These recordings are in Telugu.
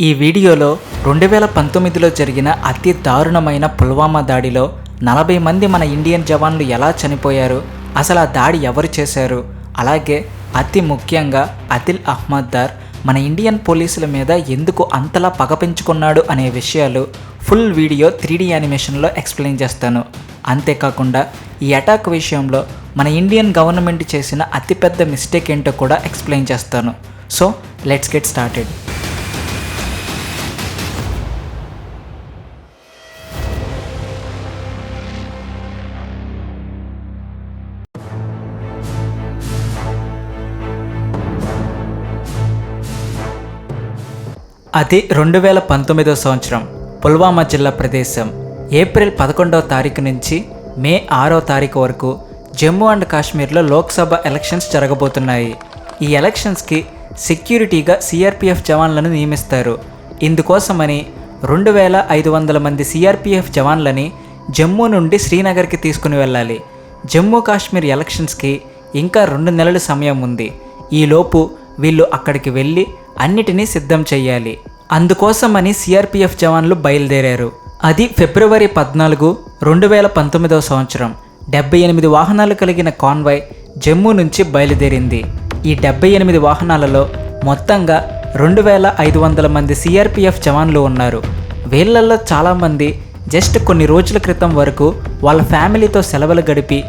ఈ వీడియోలో 2019లో జరిగిన అతి దారుణమైన పుల్వామా దాడిలో 40 మంది మన ఇండియన్ జవాన్లు ఎలా చనిపోయారు, అసలు ఆ దాడి ఎవరు చేశారు, అలాగే అతి ముఖ్యంగా ఆదిల్ అహ్మద్ దార్ మన ఇండియన్ పోలీసుల మీద ఎందుకు అంతలా పగ పెంచుకున్నాడు అనే విషయాలు ఫుల్ వీడియో 3D యానిమేషన్లో ఎక్స్ప్లెయిన్ చేస్తాను. అంతేకాకుండా ఈ అటాక్ విషయంలో మన ఇండియన్ గవర్నమెంట్ చేసిన అతిపెద్ద మిస్టేక్ ఏంటో కూడా ఎక్స్ప్లెయిన్ చేస్తాను. So let's get started. అది 2019 సంవత్సరం పుల్వామా జిల్లా ప్రదేశం. ఏప్రిల్ 11వ తారీఖు నుంచి మే 6వ తారీఖు వరకు జమ్మూ అండ్ కాశ్మీర్లో లోక్సభ ఎలక్షన్స్ జరగబోతున్నాయి. ఈ ఎలక్షన్స్కి సెక్యూరిటీగా సిఆర్పిఎఫ్ జవాన్లను నియమిస్తారు. ఇందుకోసమని 2500 మంది సిఆర్పిఎఫ్ జవాన్లని జమ్మూ నుండి శ్రీనగర్కి తీసుకుని వెళ్ళాలి. జమ్మూ కాశ్మీర్ ఎలక్షన్స్కి ఇంకా 2 నెలల సమయం ఉంది. ఈలోపు వీళ్ళు అక్కడికి వెళ్ళి అన్నిటినీ సిద్ధం చెయ్యాలి. అందుకోసమని సిఆర్పిఎఫ్ జవాన్లు బయలుదేరారు. అది ఫిబ్రవరి 14, 2019 సంవత్సరం. 78 వాహనాలు కలిగిన కాన్వాయ్ జమ్మూ నుంచి బయలుదేరింది. ఈ 78 వాహనాలలో మొత్తంగా 2500 మంది సిఆర్పిఎఫ్ జవాన్లు ఉన్నారు. వీళ్ళల్లో చాలామంది జస్ట్ కొన్ని రోజుల క్రితం వరకు వాళ్ళ ఫ్యామిలీతో సెలవులు గడిపి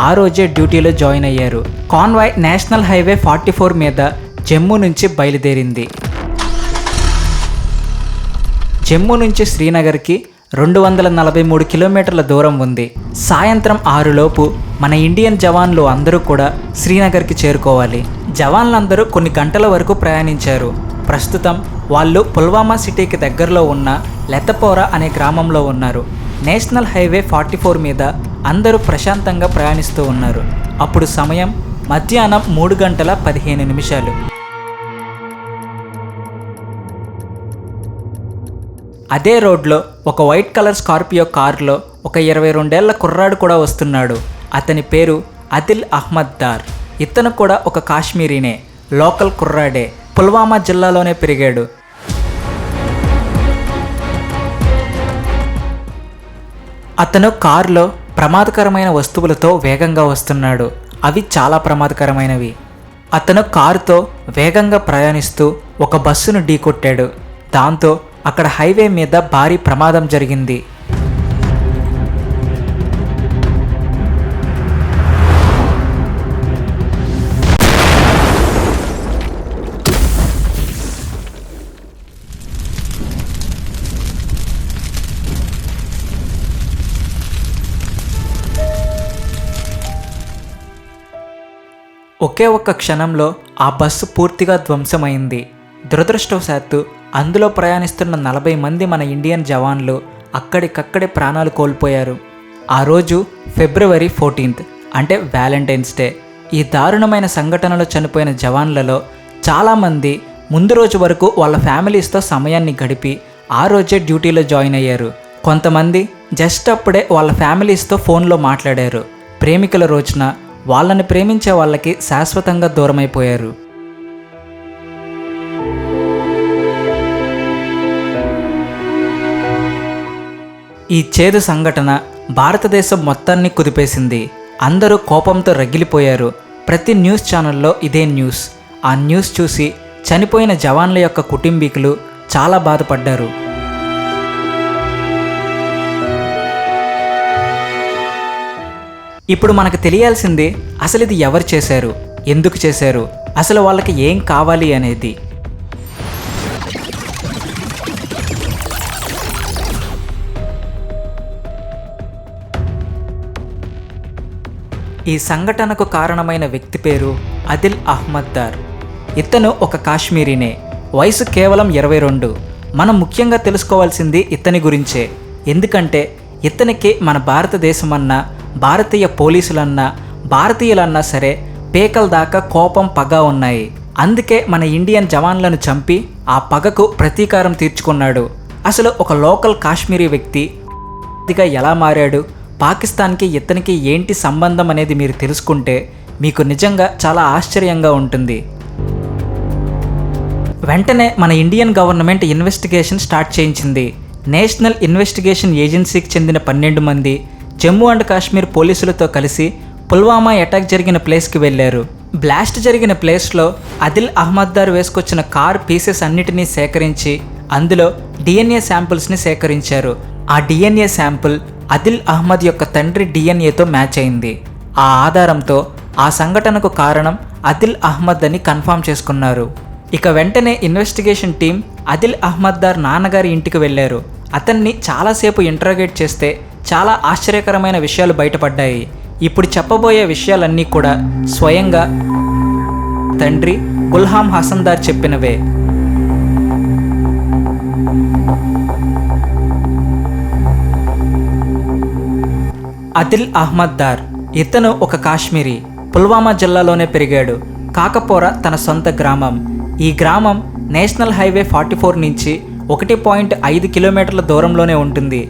ఆ రోజే డ్యూటీలో జాయిన్ అయ్యారు. కాన్వాయ్ నేషనల్ హైవే 44 మీద జమ్మూ నుంచి బయలుదేరింది. జమ్మూ నుంచి శ్రీనగర్కి 243 కిలోమీటర్ల దూరం ఉంది. సాయంత్రం 6 లోపు మన ఇండియన్ జవాన్లు అందరూ కూడా శ్రీనగర్కి చేరుకోవాలి. జవాన్లందరూ కొన్ని గంటల వరకు ప్రయాణించారు. ప్రస్తుతం వాళ్ళు పుల్వామా సిటీకి దగ్గరలో ఉన్న లెతపోరా అనే గ్రామంలో ఉన్నారు. నేషనల్ హైవే 44 మీద అందరూ ప్రశాంతంగా ప్రయాణిస్తూ ఉన్నారు. అప్పుడు సమయం మధ్యాహ్నం 3:15. అదే రోడ్లో ఒక వైట్ కలర్ స్కార్పియో కారులో ఒక 22 ఏళ్ల కుర్రాడు కూడా వస్తున్నాడు. అతని పేరు ఆదిల్ అహ్మద్ దార్. ఇతను కూడా ఒక కాశ్మీరీనే, లోకల్ కుర్రాడే, పుల్వామా జిల్లాలోనే పెరిగాడు. అతను కారులో ప్రమాదకరమైన వస్తువులతో వేగంగా వస్తున్నాడు. అవి చాలా ప్రమాదకరమైనవి. అతను కారుతో వేగంగా ప్రయాణిస్తూ ఒక బస్సును ఢీకొట్టాడు. దాంతో అక్కడ హైవే మీద భారీ ప్రమాదం జరిగింది. ఒకే ఒక్క క్షణంలో ఆ బస్సు పూర్తిగా ధ్వంసమైంది. దురదృష్టవశాత్తు అందులో ప్రయాణిస్తున్న 40 మంది మన ఇండియన్ జవాన్లు అక్కడికక్కడే ప్రాణాలు కోల్పోయారు. ఆ రోజు ఫిబ్రవరి 14, అంటే వ్యాలంటైన్స్ డే. ఈ దారుణమైన సంఘటనలో చనిపోయిన జవాన్లలో చాలామంది ముందు రోజు వరకు వాళ్ళ ఫ్యామిలీస్తో సమయాన్ని గడిపి ఆ రోజే డ్యూటీలో జాయిన్ అయ్యారు. కొంతమంది జస్ట్ అప్పుడే వాళ్ళ ఫ్యామిలీస్తో ఫోన్లో మాట్లాడారు. ప్రేమికుల రోజున వాళ్ళని ప్రేమించే వాళ్ళకి శాశ్వతంగా దూరమైపోయారు. ఈ చేదు సంఘటన భారతదేశం మొత్తాన్ని కుదిపేసింది. అందరూ కోపంతో రగిలిపోయారు. ప్రతి న్యూస్ ఛానల్లో ఇదే న్యూస్. ఆ న్యూస్ చూసి చనిపోయిన జవాన్ల యొక్క కుటుంబీకులు చాలా బాధపడ్డారు. ఇప్పుడు మనకు తెలియాల్సింది అసలు ఇది ఎవరు చేశారు, ఎందుకు చేశారు, అసలు వాళ్ళకి ఏం కావాలి అనేది. ఈ సంఘటనకు కారణమైన వ్యక్తి పేరు ఆదిల్ అహ్మద్ దార్. ఇతను ఒక కాశ్మీరీనే, వయసు కేవలం 22. మనం ముఖ్యంగా తెలుసుకోవాల్సింది ఇతని గురించే. ఎందుకంటే ఇతనికి మన భారతదేశమన్నా, భారతీయ పోలీసులన్నా, భారతీయులన్నా సరే పేకల దాకా కోపం, పగ ఉన్నాయి. అందుకే మన ఇండియన్ జవాన్లను చంపి ఆ పగకు ప్రతీకారం తీర్చుకున్నాడు. అసలు ఒక లోకల్ కాశ్మీరీ వ్యక్తి ఎలా మారాడు, పాకిస్తాన్కి ఇతనికి ఏంటి సంబంధం అనేది మీరు తెలుసుకుంటే మీకు నిజంగా చాలా ఆశ్చర్యంగా ఉంటుంది. వెంటనే మన ఇండియన్ గవర్నమెంట్ ఇన్వెస్టిగేషన్ స్టార్ట్ చేయించింది. నేషనల్ ఇన్వెస్టిగేషన్ ఏజెన్సీకి చెందిన 12 మంది జమ్మూ అండ్ కాశ్మీర్ పోలీసులతో కలిసి పుల్వామా అటాక్ జరిగిన ప్లేస్కి వెళ్ళారు. బ్లాస్ట్ జరిగిన ప్లేస్లో ఆదిల్ అహ్మద్ దార్ వేసుకొచ్చిన కార్ పీసెస్ అన్నిటినీ సేకరించి అందులో DNA శాంపుల్స్ని సేకరించారు. ఆ DNA శాంపుల్ ఆదిల్ అహ్మద్ యొక్క తండ్రి DNAతో మ్యాచ్ అయింది. ఆ ఆధారంతో ఆ సంఘటనకు కారణం ఆదిల్ అహ్మద్ అని కన్ఫర్మ్ చేసుకున్నారు. ఇక వెంటనే ఇన్వెస్టిగేషన్ టీం ఆదిల్ అహ్మద్ దార్ నాన్నగారి ఇంటికి వెళ్ళారు. అతన్ని చాలాసేపు ఇంటరోగేట్ చేస్తే చాలా ఆశ్చర్యకరమైన విషయాలు బయటపడ్డాయి. ఇప్పుడు చెప్పబోయే విషయాలన్నీ కూడా స్వయంగా తండ్రి గుల్హాం హసన్ దార్ చెప్పినవే. ఆదిల్ అహ్మద్ దార్ ఇతను ఒక కాశ్మీరీ, పుల్వామా జిల్లాలోనే పెరిగాడు. కాకపోరా తన సొంత గ్రామం. ఈ గ్రామం నేషనల్ హైవే 44 నుంచి 1.5 కిలోమీటర్ల దూరంలోనే ఉంటుంది.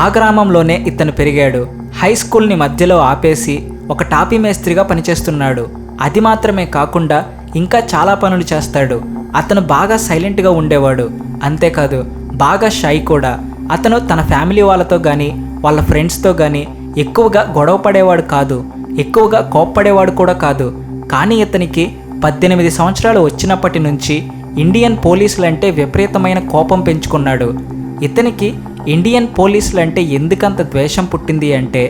ఆ గ్రామంలోనే ఇతను పెరిగాడు. హై స్కూల్ని మధ్యలో ఆపేసి ఒక టాపీ మేస్త్రిగా పనిచేస్తున్నాడు. అది మాత్రమే కాకుండా ఇంకా చాలా పనులు చేస్తాడు. అతను బాగా సైలెంట్గా ఉండేవాడు. అంతేకాదు బాగా షై కూడా. అతను తన ఫ్యామిలీ వాళ్ళతో కానీ వాళ్ళ ఫ్రెండ్స్తో కానీ ఎక్కువగా గొడవ పడేవాడు కాదు, ఎక్కువగా కోప్పడేవాడు కూడా కాదు. కానీ ఇతనికి 18 సంవత్సరాలు వచ్చినప్పటి నుంచి ఇండియన్ పోలీసులంటే విపరీతమైన కోపం పెంచుకున్నాడు. ఇతనికి ఇండియన్ పోలీసులంటే ఎందుకంత ద్వేషం పుట్టింది అంటే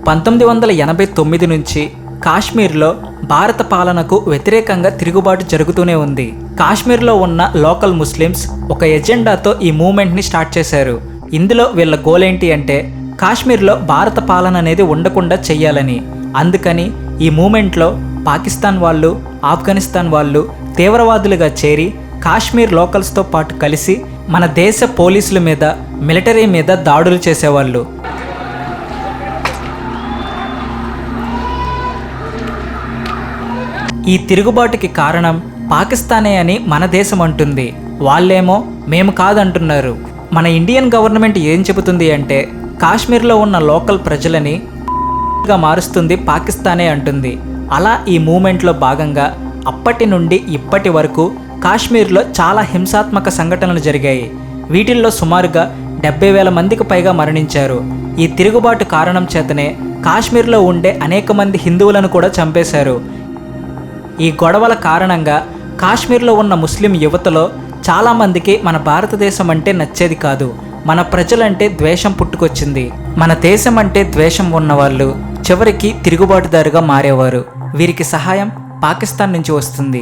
1989 నుంచి కాశ్మీర్లో భారత పాలనకు వ్యతిరేకంగా తిరుగుబాటు జరుగుతూనే ఉంది. కాశ్మీర్లో ఉన్న లోకల్ ముస్లిమ్స్ ఒక ఎజెండాతో ఈ మూమెంట్ని స్టార్ట్ చేశారు. ఇందులో వీళ్ళ గోల్ ఏంటి అంటే కాశ్మీర్లో భారత పాలన అనేది ఉండకుండా చెయ్యాలని. అందుకని ఈ మూమెంట్లో పాకిస్తాన్ వాళ్ళు, ఆఫ్ఘనిస్తాన్ వాళ్ళు తీవ్రవాదులుగా చేరి కాశ్మీర్ లోకల్స్తో పాటు కలిసి మన దేశ పోలీసుల మీద, మిలిటరీ మీద దాడులు చేసేవాళ్ళు. ఈ తిరుగుబాటుకి కారణం పాకిస్తానే అని మన దేశం అంటుంది. వాళ్ళేమో మేము కాదంటున్నారు. మన ఇండియన్ గవర్నమెంట్ ఏం చెబుతుంది అంటే కాశ్మీర్లో ఉన్న లోకల్ ప్రజలని మారుస్తుంది పాకిస్తానే అంటుంది. అలా ఈ మూమెంట్లో భాగంగా అప్పటి నుండి ఇప్పటి వరకు కాశ్మీర్లో చాలా హింసాత్మక సంఘటనలు జరిగాయి. వీటిల్లో సుమారుగా 70,000 మందికి పైగా మరణించారు. ఈ తిరుగుబాటు కారణం చేతనే కాశ్మీర్లో ఉండే అనేక మంది హిందువులను కూడా చంపేశారు. ఈ గొడవల కారణంగా కాశ్మీర్లో ఉన్న ముస్లిం యువతలో చాలామందికి మన భారతదేశం అంటే నచ్చేది కాదు. మన ప్రజలంటే ద్వేషం పుట్టుకొచ్చింది. మన దేశం అంటే ద్వేషం ఉన్నవాళ్ళు చివరికి తిరుగుబాటుదారుగా మారేవారు. వీరికి సహాయం పాకిస్తాన్ నుంచి వస్తుంది.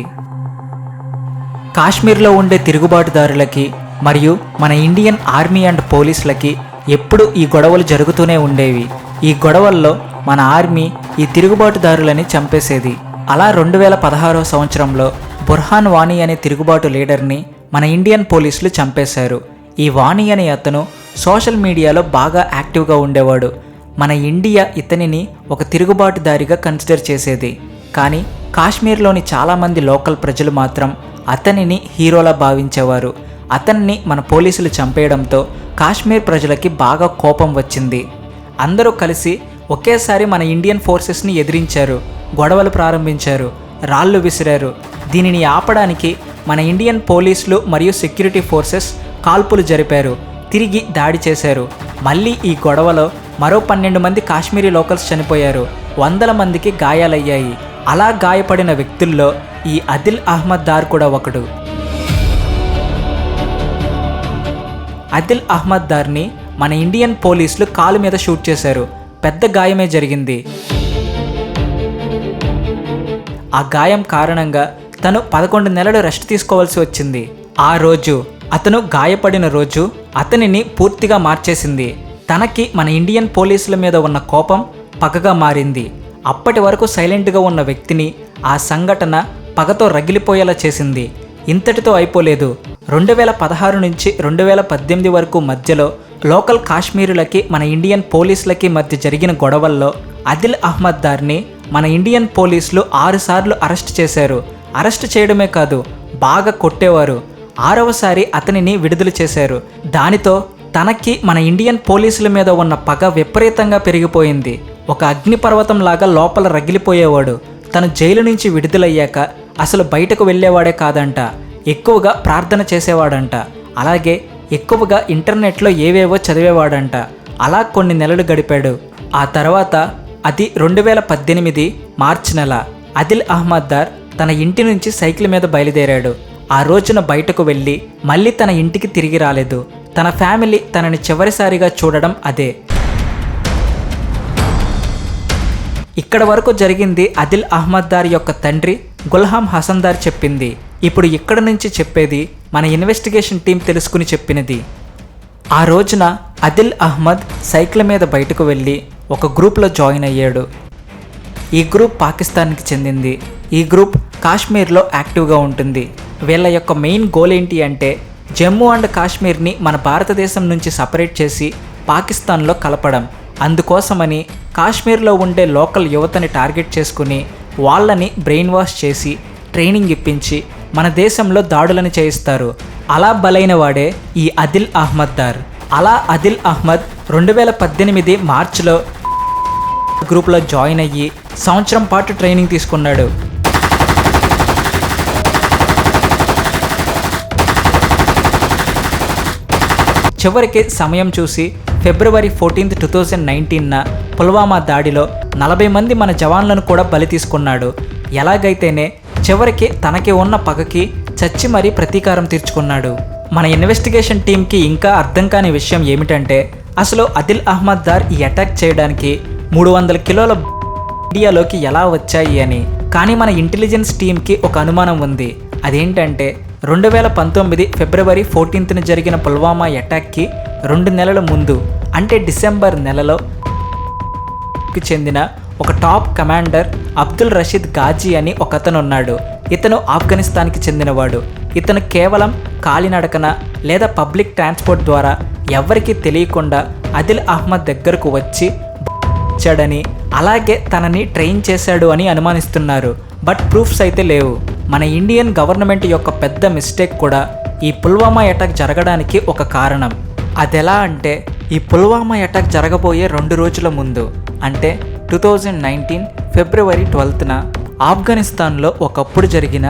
కాశ్మీర్లో ఉండే తిరుగుబాటుదారులకి మరియు మన ఇండియన్ ఆర్మీ అండ్ పోలీసులకి ఎప్పుడు ఈ గొడవలు జరుగుతూనే ఉండేవి. ఈ గొడవల్లో మన ఆర్మీ ఈ తిరుగుబాటుదారులని చంపేసేది. అలా 2016వ సంవత్సరంలో బుర్హాన్ వానీ అనే తిరుగుబాటు లీడర్ని మన ఇండియన్ పోలీసులు చంపేశారు. ఈ వానీ అనే అతను సోషల్ మీడియాలో బాగా యాక్టివ్గా ఉండేవాడు. మన ఇండియా ఇతనిని ఒక తిరుగుబాటుదారిగా కన్సిడర్ చేసేది. కానీ కాశ్మీర్లోని చాలామంది లోకల్ ప్రజలు మాత్రం అతనిని హీరోలా భావించేవారు. అతన్ని మన పోలీసులు చంపేయడంతో కాశ్మీర్ ప్రజలకి బాగా కోపం వచ్చింది. అందరూ కలిసి ఒకేసారి మన ఇండియన్ ఫోర్సెస్ని ఎదిరించారు. గొడవలు ప్రారంభించారు, రాళ్ళు విసిరారు. దీనిని ఆపడానికి మన ఇండియన్ పోలీసులు మరియు సెక్యూరిటీ ఫోర్సెస్ కాల్పులు జరిపారు, తిరిగి దాడి చేశారు. మళ్ళీ ఈ గొడవలో మరో 12 మంది కాశ్మీరీ లోకల్స్ చనిపోయారు. 100 మందికి గాయాలయ్యాయి. అలా గాయపడిన వ్యక్తుల్లో ఈ ఆదిల్ అహ్మద్ దార్ కూడా ఒకడు. ఆదిల్ అహ్మద్ దార్ని మన ఇండియన్ పోలీసులు కాలు మీద షూట్ చేశారు. పెద్ద గాయమే జరిగింది. ఆ గాయం కారణంగా తను 11 నెలలు రెస్ట్ తీసుకోవాల్సి వచ్చింది. ఆ రోజు అతను గాయపడిన రోజు అతనిని పూర్తిగా మార్చేసింది. తనకి మన ఇండియన్ పోలీసుల మీద ఉన్న కోపం పగగా మారింది. అప్పటి వరకు సైలెంట్గా ఉన్న వ్యక్తిని ఆ సంఘటన పగతో రగిలిపోయేలా చేసింది. ఇంతటితో అయిపోలేదు. 2016 నుంచి 2018 వరకు మధ్యలో లోకల్ కాశ్మీరులకి మన ఇండియన్ పోలీసులకి మధ్య జరిగిన గొడవల్లో ఆదిల్ అహ్మద్ దార్ని మన ఇండియన్ పోలీసులు 6 సార్లు అరెస్ట్ చేశారు. అరెస్ట్ చేయడమే కాదు, బాగా కొట్టేవారు. 6వసారి అతనిని విడుదల చేశారు. దానితో తనకి మన ఇండియన్ పోలీసుల మీద ఉన్న పగ విపరీతంగా పెరిగిపోయింది. ఒక అగ్నిపర్వతం లాగా లోపల రగిలిపోయేవాడు. తను జైలు నుంచి విడుదలయ్యాక అసలు బయటకు వెళ్ళేవాడే కాదంట. ఎక్కువగా ప్రార్థన చేసేవాడంట. అలాగే ఎక్కువగా ఇంటర్నెట్లో ఏవేవో చదివేవాడంట. అలా కొన్ని నెలలు గడిపాడు. ఆ తర్వాత అది 2018 మార్చి నెల ఆదిల్ అహ్మద్ దార్ తన ఇంటి నుంచి సైకిల్ మీద బయలుదేరాడు. ఆ రోజున బయటకు వెళ్ళి మళ్ళీ తన ఇంటికి తిరిగి రాలేదు. తన ఫ్యామిలీ తనని చివరిసారిగా చూడడం అదే. ఇక్కడ వరకు జరిగింది ఆదిల్ అహ్మద్ దార్ యొక్క తండ్రి గుల్హాం హసన్ దార్ చెప్పింది. ఇప్పుడు ఇక్కడ నుంచి చెప్పేది మన ఇన్వెస్టిగేషన్ టీం తెలుసుకుని చెప్పినది. ఆ రోజున ఆదిల్ అహ్మద్ సైకిల్ మీద బయటకు వెళ్ళి ఒక గ్రూప్లో జాయిన్ అయ్యాడు. ఈ గ్రూప్ పాకిస్తాన్కి చెందింది. ఈ గ్రూప్ కాశ్మీర్లో యాక్టివ్గా ఉంటుంది. వీళ్ళ యొక్క మెయిన్ గోల్ ఏంటి అంటే జమ్మూ అండ్ కాశ్మీర్ని మన భారతదేశం నుంచి సపరేట్ చేసి పాకిస్తాన్లో కలపడం. అందుకోసమని కాశ్మీర్లో ఉండే లోకల్ యువతని టార్గెట్ చేసుకుని వాళ్ళని బ్రెయిన్ వాష్ చేసి ట్రైనింగ్ ఇప్పించి మన దేశంలో దాడులను చేయిస్తారు. అలా బలైన వాడే ఈ ఆదిల్ అహ్మద్ దార్. అలా ఆదిల్ అహ్మద్ 2018 మార్చిలో గ్రూప్లో జాయిన్ అయ్యి సంవత్సరం పాటు ట్రైనింగ్ తీసుకున్నాడు. చివరికి సమయం చూసి ఫిబ్రవరి 14, 2019న పుల్వామా దాడిలో 40 మంది మన జవాన్లను కూడా బలి తీసుకున్నాడు. ఎలాగైతేనే చివరికి తనకి ఉన్న పగకి చచ్చి మరీ ప్రతీకారం తీర్చుకున్నాడు. మన ఇన్వెస్టిగేషన్ టీంకి ఇంకా అర్థం కాని విషయం ఏమిటంటే అసలు ఆదిల్ అహ్మద్ దార్ ఈ అటాక్ చేయడానికి 300 కిలోల ఇండియాలోకి ఎలా వచ్చాయి అని. కానీ మన ఇంటెలిజెన్స్ టీంకి ఒక అనుమానం ఉంది. అదేంటంటే 2019 ఫిబ్రవరి 14న జరిగిన పుల్వామా అటాక్కి 2 నెలల ముందు అంటే డిసెంబర్ నెలలో చెందిన ఒక టాప్ కమాండర్ అబ్దుల్ రషీద్ ఘాజీ అని ఒకతను ఉన్నాడు. ఇతను ఆఫ్ఘనిస్తాన్కి చెందినవాడు. ఇతను కేవలం కాలినడకన లేదా పబ్లిక్ ట్రాన్స్పోర్ట్ ద్వారా ఎవరికీ తెలియకుండా ఆదిల్ అహ్మద్ దగ్గరకు వచ్చాడని అలాగే తనని ట్రైన్ చేశాడు అని అనుమానిస్తున్నారు. బట్ ప్రూఫ్స్ అయితే లేవు. మన ఇండియన్ గవర్నమెంట్ యొక్క పెద్ద మిస్టేక్ కూడా ఈ పుల్వామా అటాక్ జరగడానికి ఒక కారణం. అదెలా అంటే ఈ పుల్వామా అటాక్ జరగబోయే 2 రోజుల ముందు అంటే 2019 ఫిబ్రవరి 12న ఆఫ్ఘనిస్తాన్లో ఒకప్పుడు జరిగిన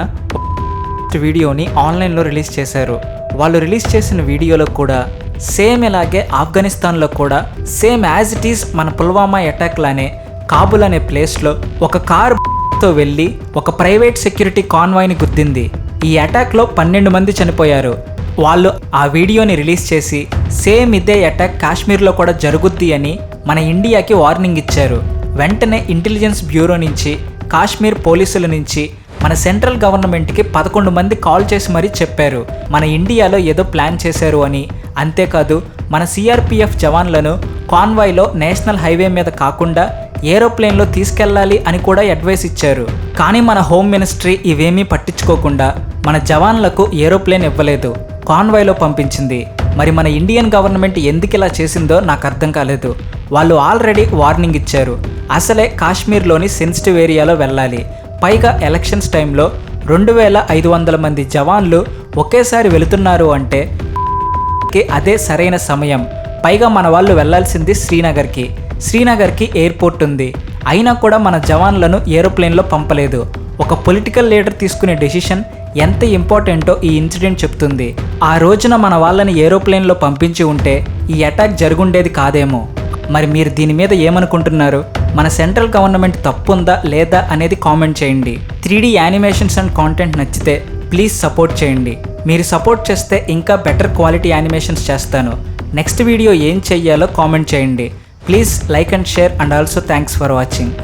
వీడియోని ఆన్లైన్లో రిలీజ్ చేశారు. వాళ్ళు రిలీజ్ చేసిన వీడియోలో కూడా సేమ్ ఇలాగే ఆఫ్ఘనిస్తాన్లో కూడా సేమ్ యాజ్ ఇట్ ఈస్ మన పుల్వామా అటాక్ లానే కాబుల్ అనే ప్లేస్లో ఒక కారుతో వెళ్ళి ఒక ప్రైవేట్ సెక్యూరిటీ కాన్వాయ్ని గుద్దింది. ఈ అటాక్లో 12 మంది చనిపోయారు. వాళ్ళు ఆ వీడియోని రిలీజ్ చేసి సేమ్ ఇదే అటాక్ కాశ్మీర్లో కూడా జరుగుద్ది అని మన ఇండియాకి వార్నింగ్ ఇచ్చారు. వెంటనే ఇంటెలిజెన్స్ బ్యూరో నుంచి కాశ్మీర్ పోలీసుల నుంచి మన సెంట్రల్ గవర్నమెంట్కి 11 మంది కాల్ చేసి మరీ చెప్పారు మన ఇండియాలో ఏదో ప్లాన్ చేశారు అని. అంతేకాదు మన సిఆర్పిఎఫ్ జవాన్లను కాన్వాయ్లో నేషనల్ హైవే మీద కాకుండా ఏరోప్లేన్లో తీసుకెళ్లాలి అని కూడా అడ్వైస్ ఇచ్చారు. కానీ మన హోమ్ మినిస్ట్రీ ఇవేమీ పట్టించుకోకుండా మన జవాన్లకు ఏరోప్లేన్ ఇవ్వలేదు, కాన్వాయ్లో పంపించింది. మరి మన ఇండియన్ గవర్నమెంట్ ఎందుకు ఇలా చేసిందో నాకు అర్థం కాలేదు. వాళ్ళు ఆల్రెడీ వార్నింగ్ ఇచ్చారు, అసలే కాశ్మీర్లోని సెన్సిటివ్ ఏరియాలో వెళ్ళాలి. పైగా ఎలక్షన్స్ టైంలో 2500 మంది జవాన్లు ఒకేసారి వెళుతున్నారు అంటే అదే సరైన సమయం. పైగా మన వాళ్ళు వెళ్లాల్సింది శ్రీనగర్కి ఎయిర్పోర్ట్ ఉంది. అయినా కూడా మన జవాన్లను ఏరోప్లేన్లో పంపలేదు. ఒక పొలిటికల్ లీడర్ తీసుకునే డెసిషన్ ఎంత ఇంపార్టెంటో ఈ ఇన్సిడెంట్ చెప్తుంది. ఆ రోజున మన వాళ్ళని ఏరోప్లేన్లో పంపించి ఉంటే ఈ అటాక్ జరుగుండేది కాదేమో. మరి మీరు దీని మీద ఏమనుకుంటున్నారు? మన సెంట్రల్ గవర్నమెంట్ తప్పుందా లేదా అనేది కామెంట్ చేయండి. 3D యానిమేషన్స్ అండ్ కాంటెంట్ నచ్చితే ప్లీజ్ సపోర్ట్ చేయండి. మీరు సపోర్ట్ చేస్తే ఇంకా బెటర్ క్వాలిటీ యానిమేషన్స్ చేస్తాను. నెక్స్ట్ వీడియో ఏం చెయ్యాలో కామెంట్ చేయండి. Please like and share and also thanks for watching.